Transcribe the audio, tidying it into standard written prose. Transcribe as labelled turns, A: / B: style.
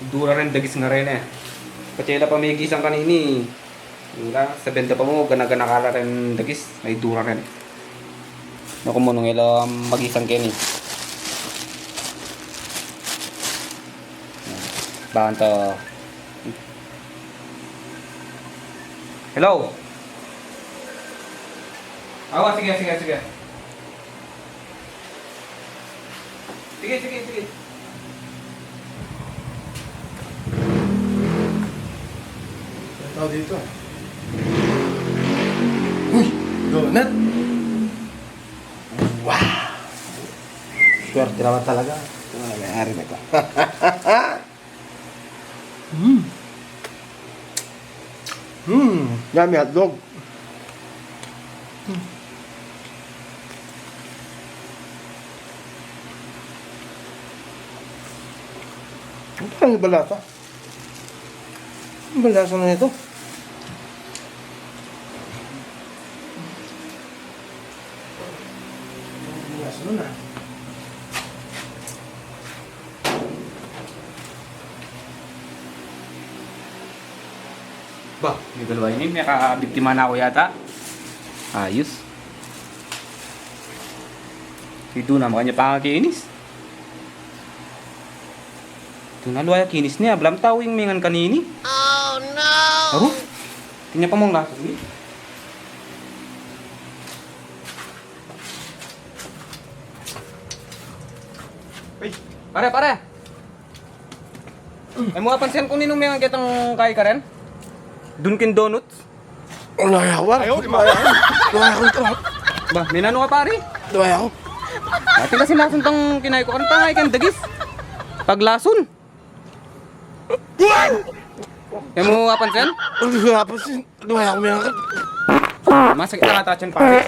A: Dura rin dagis nga rin eh. Patsela pa may gisang kanini. Nga, sa benta pa mo, gana-gana ka rin dagis. May dura rin. Naku mo nung ila magisang kini. Bahan to. Hello? Awa, sige. Sige.
B: Tao dito. Uy! Donut! Wow! Swerte naman talaga. Ito na, may-ari na ito. Yummy hotdog. Ito ang balasa. Ang balasa na ito. Balasa na.
A: Ba, may dalawa yun. May kakabiktima na ako yata. Ayos. Ito na, makanya pa kinis. Ito na, luwaya kinis niya. Blam tawing mingan kanini. Oh no! Aro? Tingnan pa mong laso. Uy, pare. Ay mga pansin kung ninong mingan kitang kay ka rin? Dunkin Donuts?
B: Wala ako. Wala ako.
A: Ba, minano ka pare?
B: Wala ako.
A: Dati kasi lason tang kinay ko. Kan pangay kan dagis. Paglason. Kaya mo kapansin?
B: Wala ako. Wala ako.
A: Masakit na nga tachan pare.